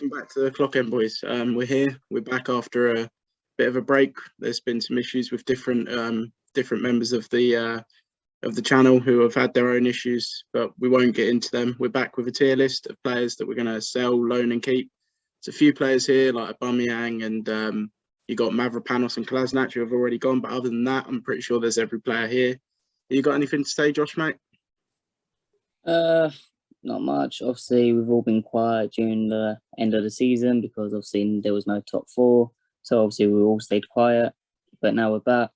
welcome back to the Clock End Boys. We're here. We're back after a bit of a break. There's been some issues with different members of the channel who have had their own issues, but we won't get into them. We're back with a tier list of players that we're going to sell, loan, and keep. There's a few players here like Aubameyang and you got Mavropanos and Kolasinac who have already gone, but other than that, I'm pretty sure there's every player here. You got anything to say, Josh, mate? Not much. Obviously, we've all been quiet during the end of the season because obviously there was no top four. So obviously we all stayed quiet. But now we're back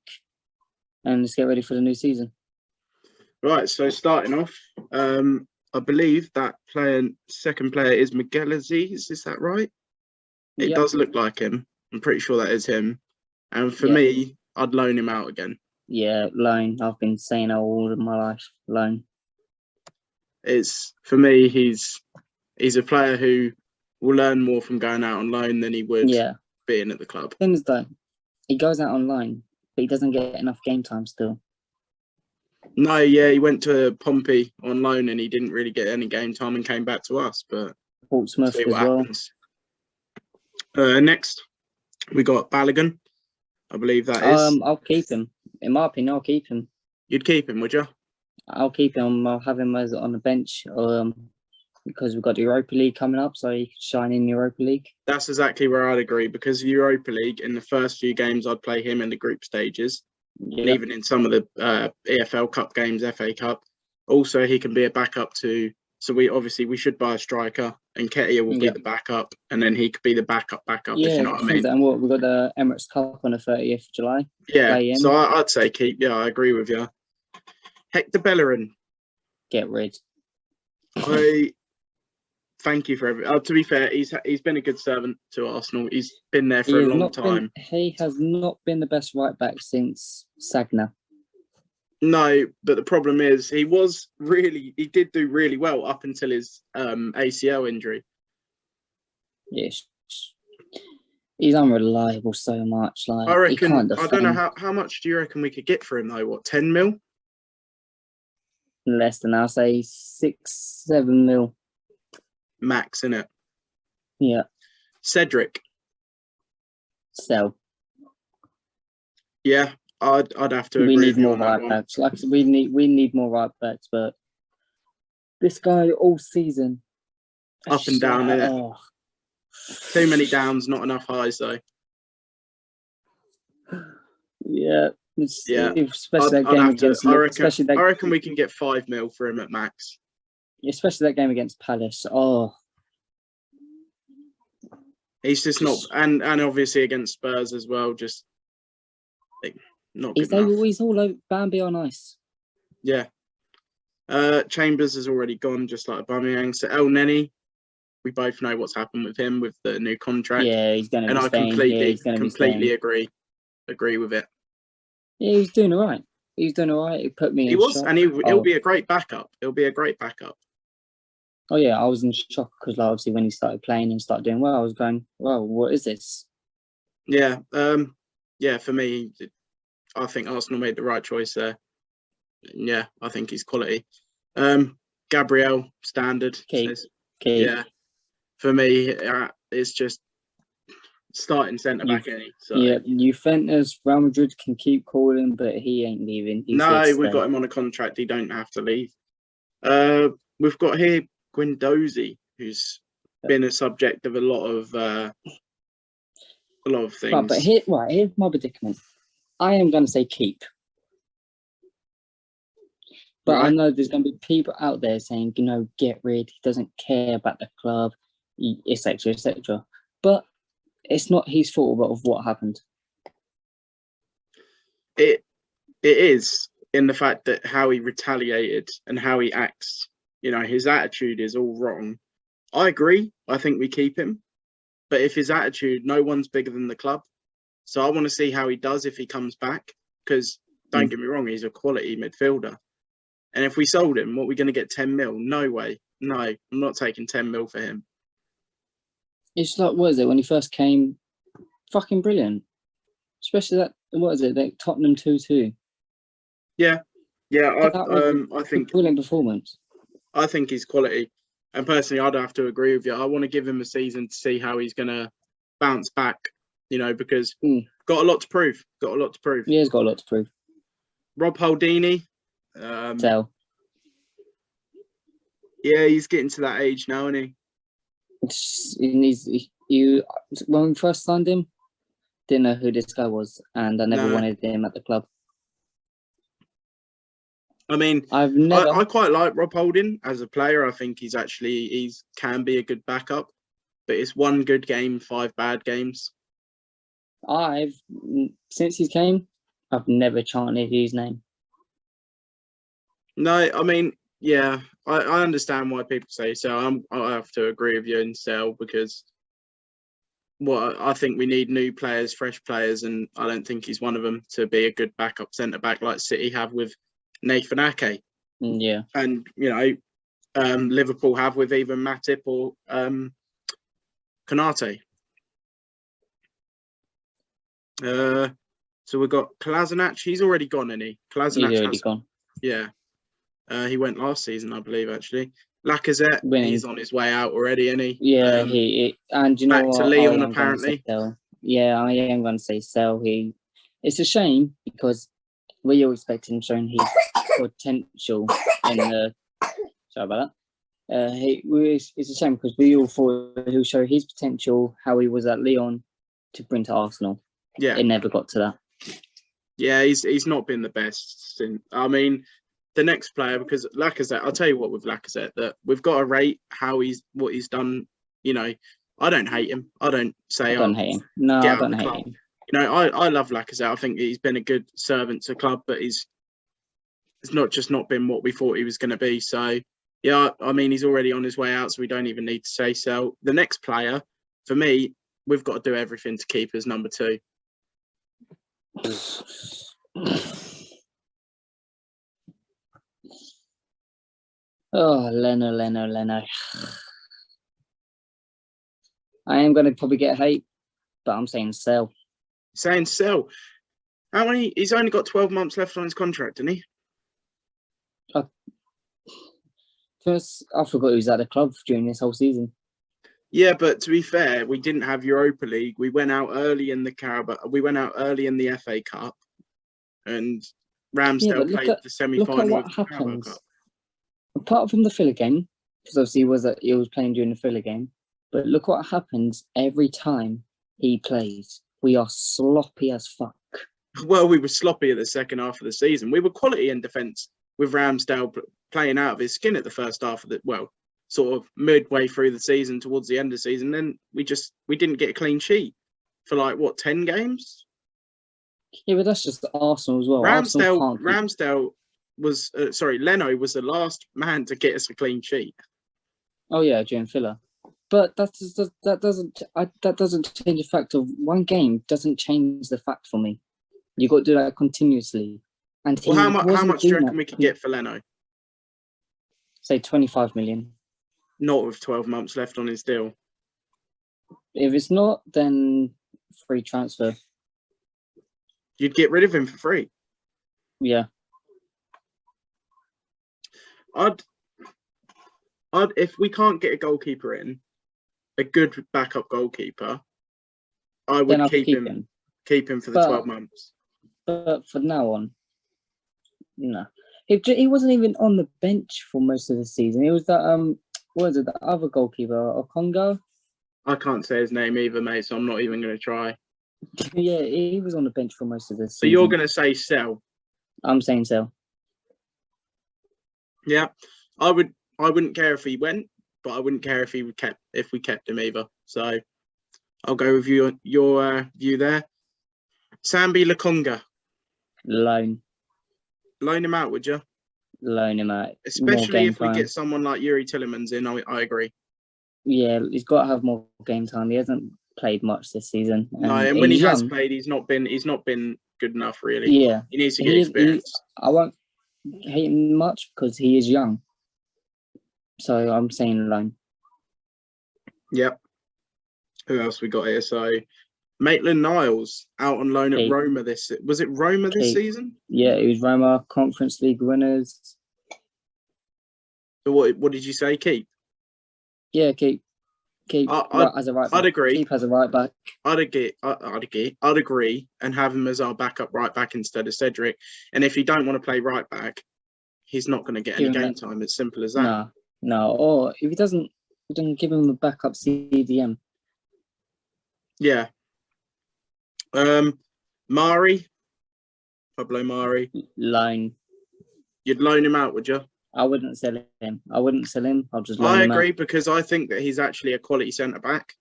and let's get ready for the new season. Right, so starting off, I believe that second player is Miguel Aziz. Is that right? It does look like him. I'm pretty sure that is him. And for me, I'd loan him out again. Yeah, loan. I've been saying that all of my life. Loan. It's for me, he's a player who will learn more from going out on loan than he would being at the club. Things though, he goes out on loan, but he doesn't get enough game time still. No, he went to Pompey on loan and he didn't really get any game time and came back to us. But Portsmouth as well. Next, we got Balogun. I believe that is. I'll keep him. In my opinion, I'll keep him. You'd keep him, would you? I'll keep him. I'll have him as on the bench because we've got the Europa League coming up, so he could shine in Europa League. That's exactly where I'd agree, because Europa League, in the first few games, I'd play him in the group stages, and even in some of the EFL Cup games, FA Cup. Also, he can be a backup to. So we should buy a striker, and Ketia will be the backup, and then he could be the backup. If you know what I mean. And we've got the Emirates Cup on the 30th of July. Yeah, so I'd say keep. Yeah, I agree with you. Hector Bellerin. Get rid. I thank you for everything. To be fair, he's been a good servant to Arsenal. He's been there for a long time. He has not been the best right back since Sagna. No, but the problem is he did do really well up until his ACL injury. Yes. He's unreliable so much. Like I reckon. He can't defend. I don't know how much do you reckon we could get for him though? What, 10 mil? Less than, I'll say 6-7 mil. Max, innit? Yeah. Cedric. Sell. Yeah, I'd have to agree. We need more right backs. Like we need more right backs, but this guy all season up and down there. Too many downs, not enough highs though. Yeah. Especially that game against. I reckon we can get 5 mil for him at max. Especially that game against Palace. He's just not, and obviously against Spurs as well. Just not good enough. He's all over Bambi on ice. Yeah. Chambers has already gone, just like Aubameyang. So El Neni, we both know what's happened with him with the new contract. Yeah, he's going to. And I completely agree with it. Yeah, he's doing all right. He put me in shock. And he'll be a great backup. He'll be a great backup. Oh, yeah, I was in shock because obviously when he started playing and started doing well, I was going, well, what is this? Yeah, for me, I think Arsenal made the right choice there. Yeah, I think he's quality. Gabriel, standard. Keep. Yeah, for me, it's just starting centre back. So. Yeah, Juventus, Real Madrid can keep calling, but he ain't leaving. We've got him on a contract. He don't have to leave. We've got here Guendouzi, who's been a subject of a lot of things. Right, but here's my predicament. I am going to say keep. But I know there's going to be people out there saying, get rid. He doesn't care about the club, etc., etc. But it's not his fault of what happened. It is in the fact that how he retaliated and how he acts. His attitude is all wrong. I agree. I think we keep him. But if his attitude, no one's bigger than the club. So I want to see how he does if he comes back. Because don't get me wrong, he's a quality midfielder. And if we sold him, what, we're going to get 10 mil? No way. No, I'm not taking 10 mil for him. It's like, what is it? When he first came, fucking brilliant. Especially that Tottenham 2-2. Yeah. Yeah, I think brilliant performance. I think he's quality. And personally, I'd have to agree with you. I want to give him a season to see how he's going to bounce back, because got a lot to prove. Got a lot to prove. Yeah, he's got a lot to prove. Rob Holdini. Sell. Yeah, he's getting to that age now, isn't he? When we first signed him, didn't know who this guy was, and I never wanted him at the club. I mean, I quite like Rob Holding as a player. I think he's can be a good backup, but it's 1 good game, 5 bad games. Since he came, I've never chanted his name. No, I mean, yeah, I understand why people say so. I have to agree with you and sell, because I think we need new players, fresh players, and I don't think he's one of them to be a good backup centre back like City have with Nathan Ake. Yeah, and Liverpool have with either Matip or Konate. So we've got Kolasinac. He's already gone, isn't he? Kolasinac he's already gone. Yeah. He went last season, I believe, actually. Lacazette, he's on his way out already, isn't he? Yeah, and you know back what? to Leon, apparently. Yeah, I am going to say sell. It's a shame because we all expect him showing his potential in the. Sorry about that. It's a shame because we all thought he'll show his potential, how he was at Lyon, to bring to Arsenal. Yeah, it never got to that. Yeah, he's not been the best since. I mean, the next player, because Lacazette, I'll tell you what with Lacazette, that we've got to rate what he's done. I don't hate him. I don't say I don't hate him. No, I don't hate him. I love Lacazette. I think he's been a good servant to the club, but it's not been what we thought he was going to be. So yeah, I mean, he's already on his way out, so we don't even need to say so. The next player, for me, we've got to do everything to keep as number 2. Oh, Leno. I am going to probably get hate, but I'm saying sell. Saying sell? How many? He's only got 12 months left on his contract, didn't he? First, I forgot he was at the club during this whole season. Yeah, but to be fair, we didn't have Europa League. We went out early in the Carabao. We went out early in the FA Cup, and Ramsdale played the semi-final. Look at what happens. Apart from the filler game, because obviously he was playing during the filler game. But look what happens every time he plays. We are sloppy as fuck. Well, we were sloppy at the second half of the season. We were quality in defence with Ramsdale playing out of his skin at the first half of sort of midway through the season, towards the end of the season. Then we didn't get a clean sheet for 10 games. Yeah, but that's just Arsenal as well. Ramsdale was Leno was the last man to get us a clean sheet. Oh yeah, during filler. But that doesn't change the fact of one game. Doesn't change the fact for me. You got to do that continuously. And how much do you reckon we could get for Leno? Say 25 million. Not with 12 months left on his deal. If it's not, then free transfer. You'd get rid of him for free? Yeah. If we can't get a goalkeeper in, a good backup goalkeeper, I would keep him for the 12 months. But for now on, no. He wasn't even on the bench for most of the season. He was that the other goalkeeper, Okongo? I can't say his name either, mate, so I'm not even going to try. Yeah, he was on the bench for most of the season. So you're going to say sell? I'm saying sell. Yeah, I wouldn't care if he went, but I wouldn't care if we kept him either. So I'll go with your view there. Sambi Lokonga. Loan him out, would you? Loan him out. Especially if we get someone like Yuri Tillemans in, I agree. Yeah, he's got to have more game time. He hasn't played much this season. And when he has played, he's not been good enough, really. Yeah. He needs to get experience. I won't hate him much because he is young. So I'm saying loan. Yep. Who else we got here? So Maitland-Niles out on loan at Roma was it Roma this season? Yeah, it was Roma, Conference League winners. So what did you say? Keep? Yeah, keep right as a right back. I'd agree. Keep as a right back. I'd agree, and have him as our backup right back instead of Cedric. And if you don't want to play right back, he's not going to get any game time. It's simple as that. No. Or if he doesn't, then give him a backup CDM. Yeah. Mari, Pablo Mari. Loan. You'd loan him out, would you? I wouldn't sell him. I'll just loan I him out. agree, because I think that he's actually a quality centre back.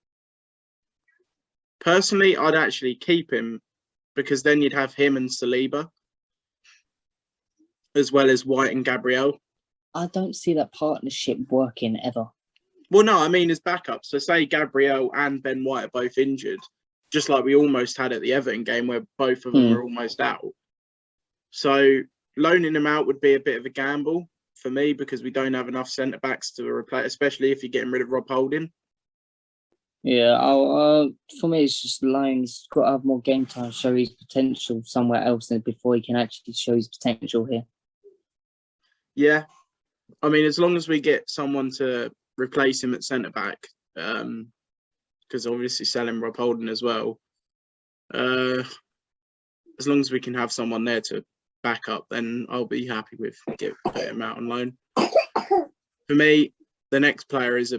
Personally, I'd actually keep him, because then you'd have him and Saliba, as well as White and Gabriel. I don't see that partnership working ever. Well, no, I mean as backups. So say Gabriel and Ben White are both injured, just like we almost had at the Everton game where both of them were almost out. So loaning them out would be a bit of a gamble for me, because we don't have enough centre backs to replace, especially if you're getting rid of Rob Holding. Yeah, for me, it's just loan. He's got to have more game time, show his potential somewhere else before he can actually show his potential here. Yeah. I mean, as long as we get someone to replace him at centre back, because obviously selling Rob Holding as well. As long as we can have someone there to back up, then I'll be happy with putting him out on loan. For me, the next player is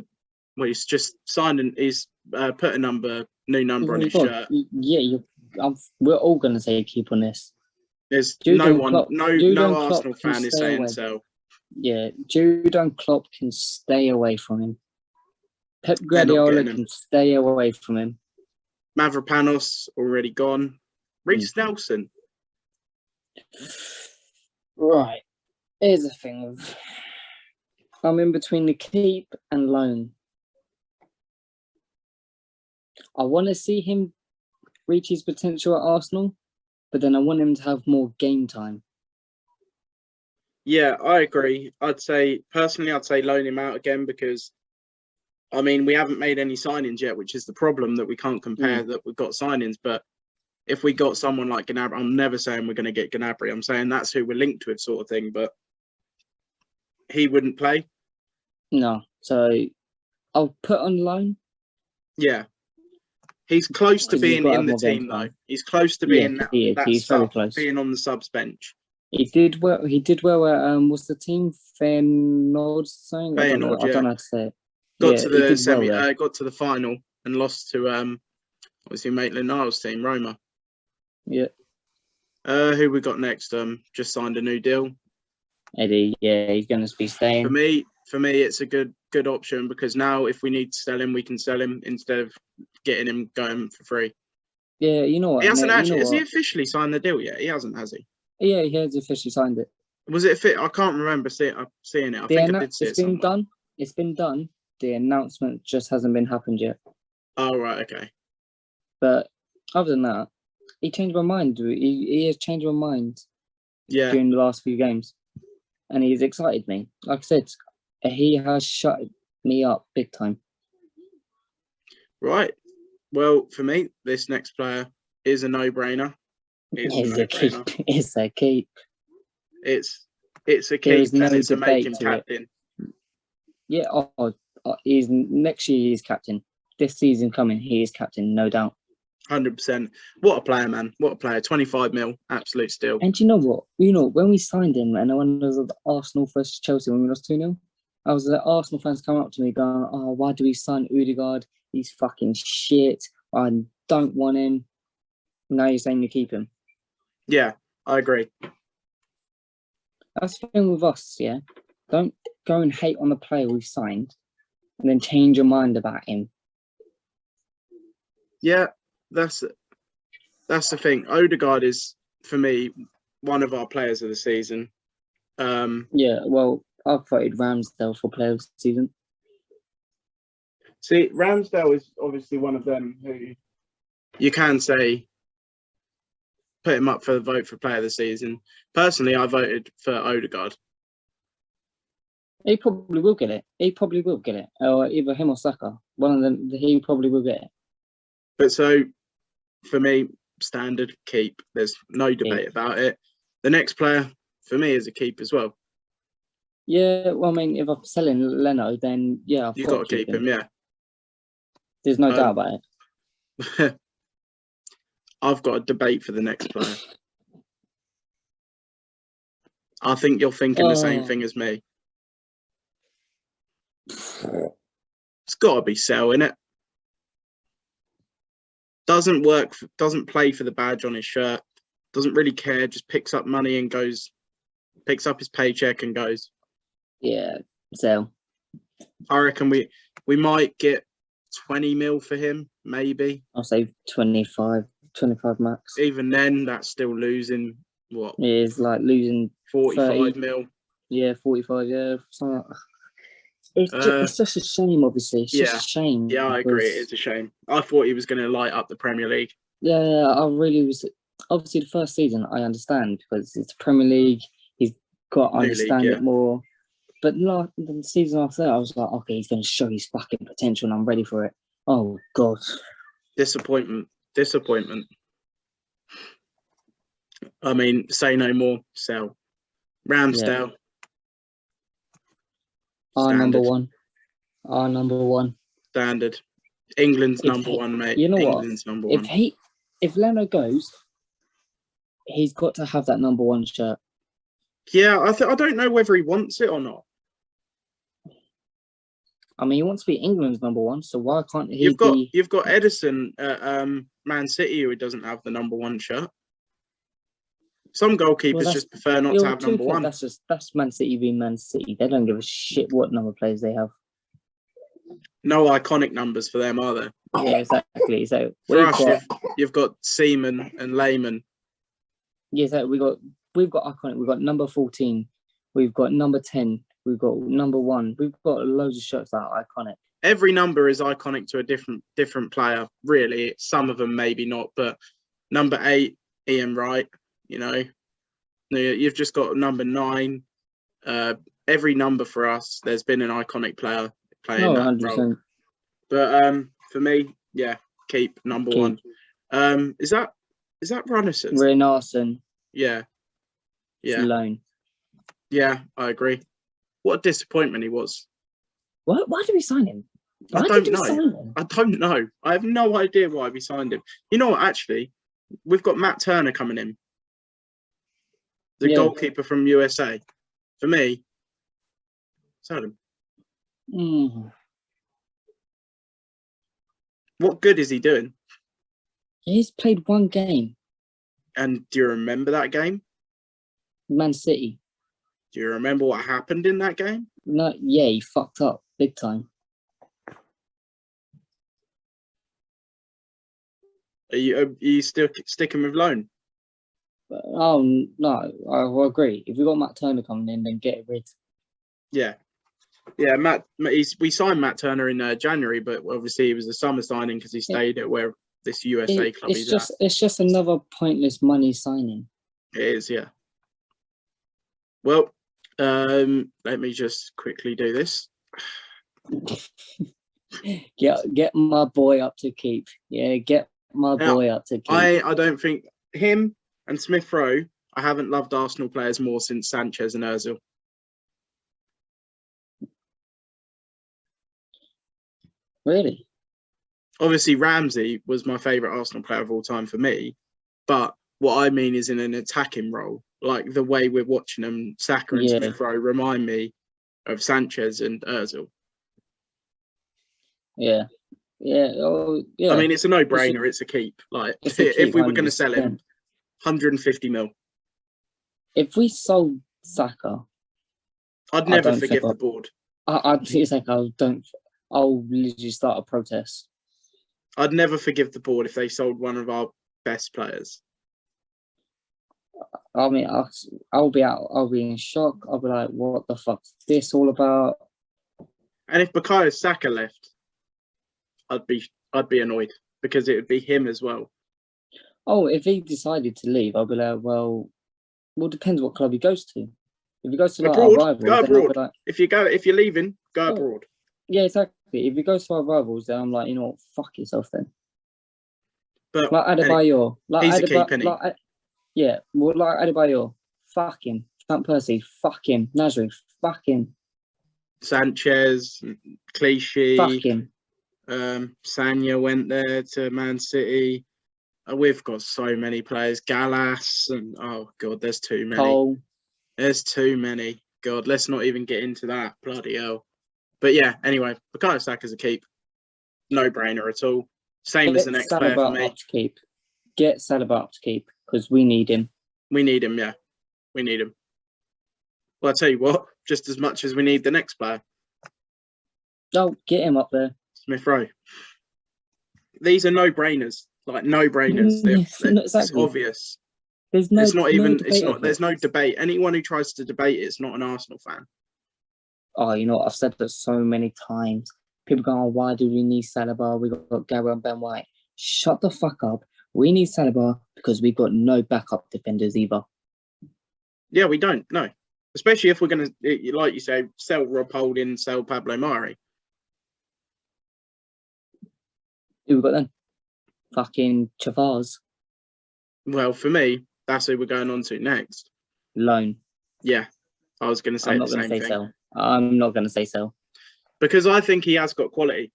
he's just signed and he's put a new number on his shirt. Yeah, we're all going to say keep on this. There's no Arsenal fan is saying so. Yeah, Jurgen Klopp can stay away from him. Pep Guardiola can stay away from him. Mavropanos already gone. Reece Nelson. Right. Here's the thing. I'm in between the keep and loan. I want to see him reach his potential at Arsenal, but then I want him to have more game time. Yeah, I agree. I'd say loan him out again, because I mean, we haven't made any signings yet, which is the problem, that we can't compare that we've got signings. But if we got someone like Gnabry, I'm never saying we're going to get Gnabry. I'm saying that's who we're linked with, sort of thing. But he wouldn't play. No, so I'll put on loan. Yeah, he's close to being in the team, though. He's close to being being on the subs bench. He did well. What's the team? Feyenoord, something. I don't know how to say it. Got to the final and lost to obviously Maitland-Niles team, Roma. Yeah. Who we got next? Just signed a new deal. Eddie, yeah, he's going to be staying. For me, it's a good option, because now if we need to sell him, we can sell him instead of getting him going for free. Yeah, you know what? He hasn't actually. Has he officially signed the deal yet? He hasn't, has he? Yeah, he has officially signed it. Was it fit? I can't remember seeing it. I think I did see it. It's been done. It's been done. The announcement just hasn't been happened yet. Oh, right, okay. But other than that, he changed my mind. He has changed my mind. Yeah. During the last few games, and he's excited me. Like I said, he has shut me up big time. Right. Well, for me, this next player is a no-brainer. It's a keep. It's a keep. It's a keep, and it's a make him captain. Yeah. He's next year. He's captain. This season coming, he is captain, no doubt. 100%. What a player, man! What a player! 25 mil, absolute steal. And you know what? When we signed him, and when it was the Arsenal versus Chelsea when we lost 2-0, I was the Arsenal fans coming up to me going, "Oh, why do we sign Odegaard? He's fucking shit. I don't want him." Now you're saying you keep him. Yeah, I agree. That's the thing with us, yeah. Don't go and hate on the player we signed, and then change your mind about him. Yeah, that's the thing. Odegaard is, for me, one of our players of the season. Yeah, well, I've voted Ramsdale for player of the season. See, Ramsdale is obviously one of them who you can say put him up for the vote for player of the season. Personally, I voted for Odegaard. He probably will get it. Or either him or Saka. One of them, he probably will get it. But so, for me, standard keep. There's no debate about it. The next player, for me, is a keep as well. Yeah, well, I mean, if I'm selling Leno, then yeah, I've You got got to keep him. Yeah. There's no doubt about it. I've got a debate for the next player. I think you're thinking the same thing as me. It's got to be Sell, innit? Doesn't work, doesn't play for the badge on his shirt, doesn't really care, just picks up money and goes, picks up his paycheck and goes. Yeah, Sell. I reckon we might get 20 mil for him, maybe. I'll say 25 max. Even then, that's still losing, what? Yeah, it's like losing 45 30. mil. Yeah, 45, yeah. It's just a shame, obviously. It's just a shame. Yeah, I agree. It is a shame. I thought he was going to light up the Premier League. Yeah, I really was. Obviously, the first season, I understand because it's Premier League. He's got to understand it more. But the season after that, I was like, okay, he's going to show his fucking potential and I'm ready for it. Oh, God. Disappointment. I mean, say no more. Sell. Ramsdale. Yeah. Our number one. Standard. England's number one, mate. You know England's what? Number one. If Leno goes, he's got to have that number one shirt. Yeah, I don't know whether he wants it or not. I mean, he wants to be England's number one, so why can't he You've got Edison at Man City who doesn't have the number one shirt. Some goalkeepers just prefer not to have number one. That's Man City being Man City. They don't give a shit what number players they have. No iconic numbers for them, are there? Yeah, exactly. So for us, you've got Seaman and Lehman. Yeah, so we've got iconic. We've got number 14. We've got number 10. We've got number 1. We've got loads of shirts that are iconic. Every number is iconic to a different player. Really, some of them maybe not, but number 8, Ian Wright. You know, you've just got number 9. Every number for us, there's been an iconic player playing that 100%. Role. But for me, yeah, keep number 1. Is that Runnison? Runnison. Yeah. Loan. Yeah, I agree. What a disappointment he was. Why did we sign him? I don't know. I have no idea why we signed him. You know what? Actually, we've got Matt Turner coming in. The goalkeeper from USA. For me, sell him. What good is he doing? He's played 1 game. And do you remember that game? Man City. Do you remember what happened in that game? No, yeah, he fucked up big time. Are you still sticking with loan? Oh no, I will agree. If we got Matt Turner coming in, then get rid. Yeah, Matt. We signed Matt Turner in January, but obviously it was a summer signing because he stayed at where this USA club is at. It's just another pointless money signing. It is, yeah. Well, let me just quickly do this. Get my boy up to keep. Yeah, get my boy up to keep. I don't think him and Smith Rowe. I haven't loved Arsenal players more since Sanchez and Ozil. Really? Obviously, Ramsey was my favourite Arsenal player of all time for me. But what I mean is in an attacking role. Like the way we're watching them, Saka and Smith Rowe remind me of Sanchez and Ozil. Yeah. Oh, yeah. I mean, it's a no-brainer. It's a keep. Like, if we were going to sell him, 150 mil. If we sold Saka, I'd never forgive the board. I'll literally start a protest. I'd never forgive the board if they sold one of our best players. I mean, I'll be in shock. I'll be like, what the fuck's this all about? And if Bukayo Saka left, I'd be annoyed because it would be him as well. Oh, if he decided to leave, I'll be like, well, it depends what club he goes to. If he goes to abroad, our rivals, go abroad. Like, if you're leaving, go abroad. Yeah, exactly. If he goes to our rivals, then I'm like, you know what, fuck yourself then. But like Adebayor, he's a keep, isn't he? Yeah, well, like Adebayor, fuck him. Van Persie, fuck him. Nasri, Fuck him. Sanchez, Clichy, Fuck him. Sanya went there to Man City. We've got so many players. Gallas and oh god, there's too many. Cole. There's too many. God, let's not even get into that. Bloody hell. But yeah, anyway, Bukayo Saka's a keep. No brainer at all. Same as the next player for me. Up to keep. Get Saliba up to keep because we need him. We need him, yeah. We need him. Well, I'll tell you what, just as much as we need the next player. Oh, get him up there. Smith Rowe. These are no-brainers. Like no-brainers. It's obvious. There's no. It's not even. No it's not. There's no debate. Anyone who tries to debate it's not an Arsenal fan. Oh, you know, I've said that so many times. People go, oh, why do we need Saliba? We got Gabriel and Ben White. Shut the fuck up. We need Saliba because we've got no backup defenders either. Yeah, we don't. No, especially if we're going to, like you say, sell Rob Holding, sell Pablo Mari. Who we got then? Fucking Chavaz. Well, for me, that's who we're going on to next. Loan. Yeah, I was going to say the same thing. Sell. I'm not going to say sell. Because I think he has got quality.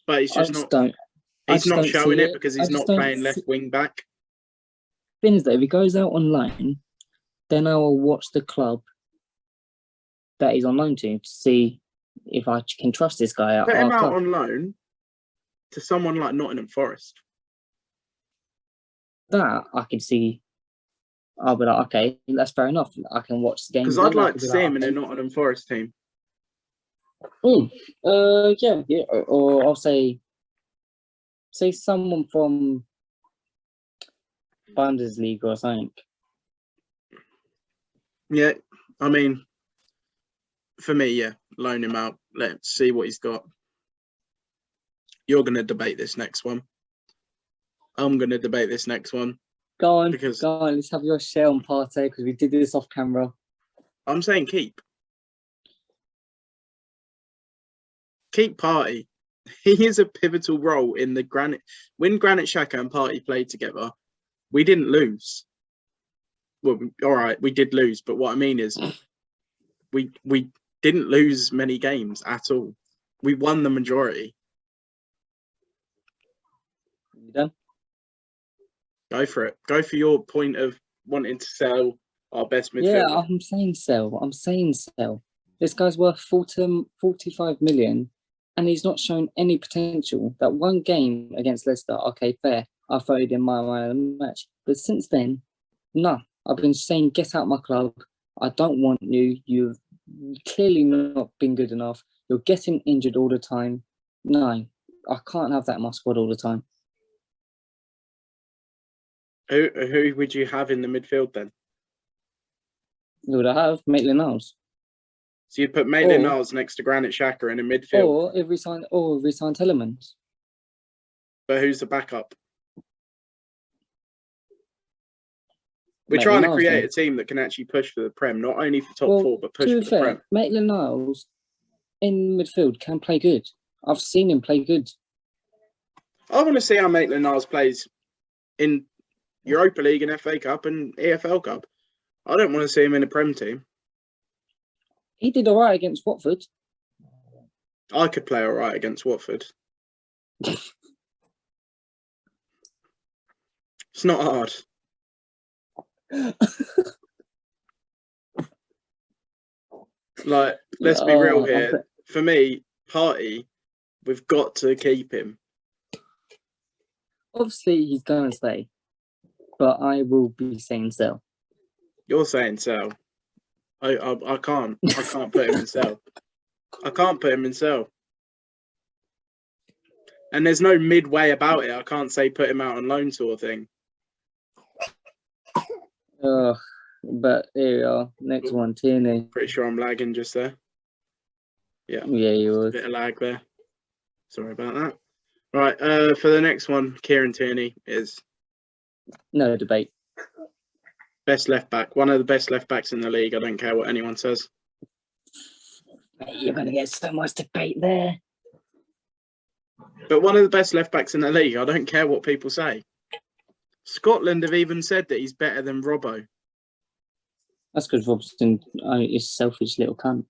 But he's just not. He's not showing it because he's not playing left wing back. Thing is, though, if he goes out on loan, then I will watch the club that he's on loan to see if I can trust this guy. Put him out on loan to someone like Nottingham Forest. That I can see. I'll be like, okay, that's fair enough. I can watch the game. Because I'd like to see him in a Nottingham Forest team. Yeah. Or I'll say someone from Bundesliga or something. Yeah, I mean, for me, yeah, loan him out. Let's see what he's got. You're going to debate this next one. I'm going to debate this next one. Go on. Let's have your share on Partey because we did this off camera. I'm saying keep. Keep Partey. He is a pivotal role in the Granit. When Granit Xhaka and Partey played together, we didn't lose. Well, all right, we did lose, but what I mean is, we didn't lose many games at all. We won the majority. You done? Go for it. Go for your point of wanting to sell our best midfielder. Yeah, I'm saying sell. This guy's worth 45 million. And he's not shown any potential. That one game against Leicester, okay, fair. I voted in my man of the match. But since then, no. I've been saying, get out my club. I don't want you. You've clearly not been good enough. You're getting injured all the time. No, I can't have that in my squad all the time. Who would you have in the midfield then? Who would I have? Maitland-Niles. So you'd put Maitland-Niles next to Granit Xhaka in a midfield. Or if we sign Telemans. But who's the backup? We're trying to create a team that can actually push for the Prem, not only for top four, but push for the Prem. Maitland-Niles in midfield can play good. I've seen him play good. I want to see how Maitland-Niles plays in Europa League and FA Cup and EFL Cup. I don't want to see him in a Prem team. He did all right against Watford. I could play all right against Watford. It's not hard. Like, let's be real here. For me, Partey, we've got to keep him. Obviously, he's going to stay. But I will be saying sell. You're saying sell. I can't put him in sell. I can't put him in sell. And there's no midway about it. I can't say put him out on loan sort of thing. But here we are. Next one, Tierney. Pretty sure I'm lagging just there. Yeah. Yeah, you was. A bit of lag there. Sorry about that. Right, for the next one, Kieran Tierney is... No debate. Best left back. One of the best left backs in the league. I don't care what anyone says. You're going to get so much debate there. But one of the best left backs in the league. I don't care what people say. Scotland have even said that he's better than Robbo. That's because Robson is a selfish little cunt.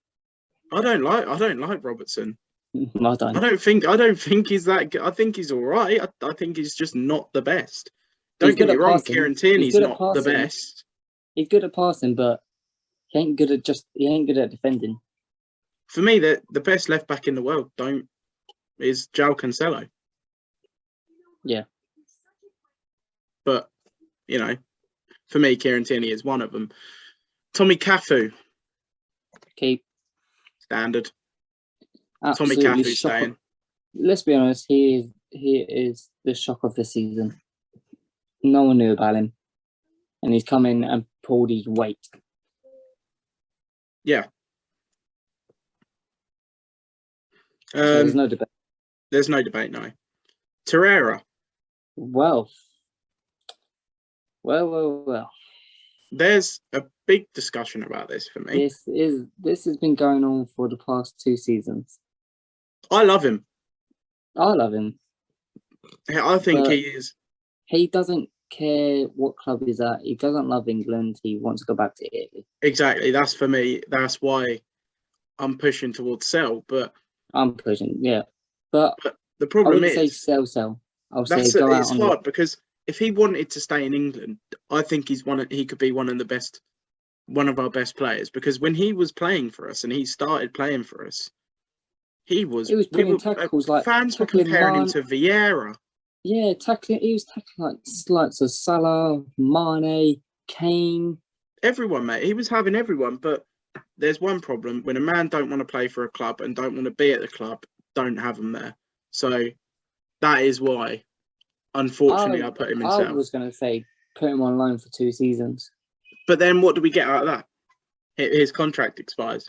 I don't like Robertson. I I don't. don't think he's that good. I think he's all right. I think he's just not the best. He's Don't get good me at wrong, passing. Kieran He's Tierney's good at not the passing. best. He's good at passing, but he ain't good at defending. For me, the best left back in the world is João Cancelo. Yeah. But, you know, for me, Kieran Tierney is one of them. Tommy Cafu, Keep standard. absolutely Tommy Cafu shock. staying. Let's be honest, he is the shock of the season. No one knew about him, and he's come in and pulled his weight. Yeah. So there's no debate. There's no debate, no. Torreira. Well. There's a big discussion about this for me. This has been going on for the past 2 seasons. I love him. I love him. I think he is. He doesn't care what club he's at. He doesn't love England. He wants to go back to Italy. Exactly. That's for me. That's why I'm pushing towards sell. But I'm pushing, yeah. But the problem I is, say sell. I'll say go out. It's hard because if he wanted to stay in England, I think he could be one of our best players. Because when he was playing for us and he started playing for us, he was putting tackles like fans were comparing him to Vieira. Yeah, he was tackling like Salah, Mane, Kane. Everyone, mate. He was having everyone, but there's one problem: when a man don't want to play for a club and don't want to be at the club, don't have him there. So that is why, unfortunately, I put him in sell. I was going to say put him on loan for 2 seasons. But then what do we get out of that? His contract expires.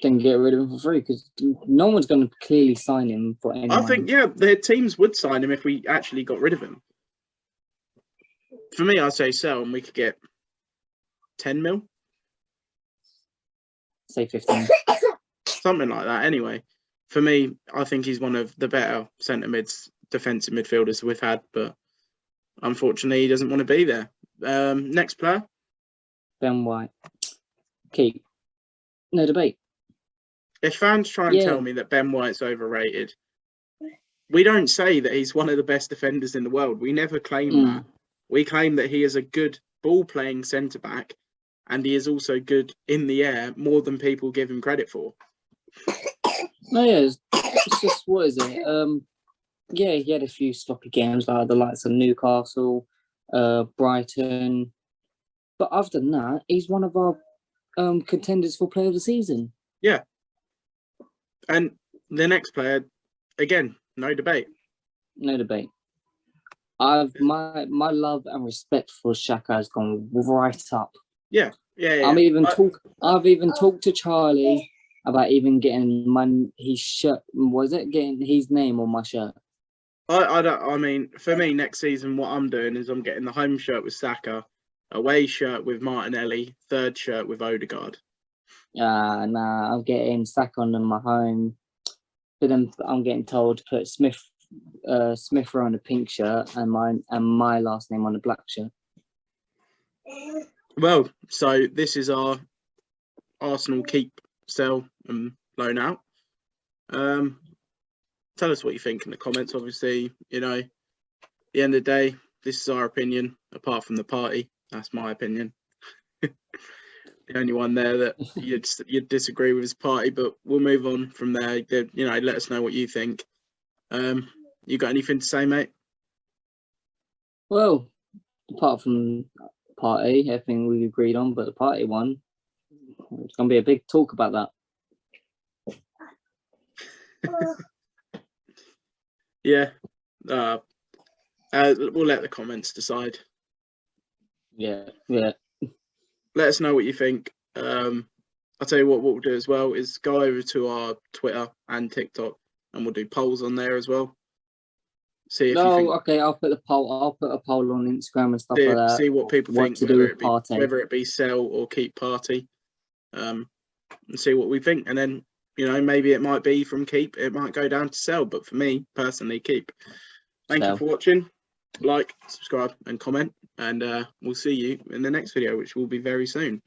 Then get rid of him for free because no one's going to clearly sign him for any money. I think, yeah, their teams would sign him if we actually got rid of him. For me, I'd say sell and we could get 10 mil. Say 15. Something like that, anyway. For me, I think he's one of the better centre mids, defensive midfielders we've had, but unfortunately, he doesn't want to be there. Next player. Ben White. Keep. No debate. If fans try and tell me that Ben White's overrated, we don't say that he's one of the best defenders in the world. We never claim that. We claim that he is a good ball-playing centre-back and he is also good in the air more than people give him credit for. No, yeah, it's just, what is it? Yeah, he had a few sloppy games like the likes of Newcastle, Brighton. But other than that, he's one of our contenders for player of the season. Yeah. And the next player, again, no debate. No debate. My love and respect for Xhaka has gone right up. Yeah. I've even talked to Charlie about even getting his shirt. Was it getting his name on my shirt? I mean, for me, next season, what I'm doing is I'm getting the home shirt with Saka, away shirt with Martinelli, third shirt with Odegaard. Nah, I'm getting Saka on my home. But then I'm getting told to put Smith Rowe on a pink shirt and my last name on a black shirt. Well, so this is our Arsenal keep, sell, and loan out. Tell us what you think in the comments. Obviously, you know, at the end of the day, this is our opinion. Apart from the party, that's my opinion. The only one there that you'd disagree with his party, but we'll move on from there. You know, let us know what you think. You got anything to say, mate? Well, apart from party, everything we agreed on, but the party one, it's gonna be a big talk about that. Yeah. We'll let the comments decide. Yeah. Let us know what you think. I'll tell you what we'll do as well is go over to our Twitter and TikTok and we'll do polls on there as well. See if you think, okay, I'll put a poll on Instagram and stuff like that. See what people think, to do with party. whether it be sell or keep party. And see what we think. And then, you know, maybe it might be from keep, it might go down to sell, but for me personally, keep. Thank you for watching. like, subscribe and comment, and we'll see you in the next video, which will be very soon.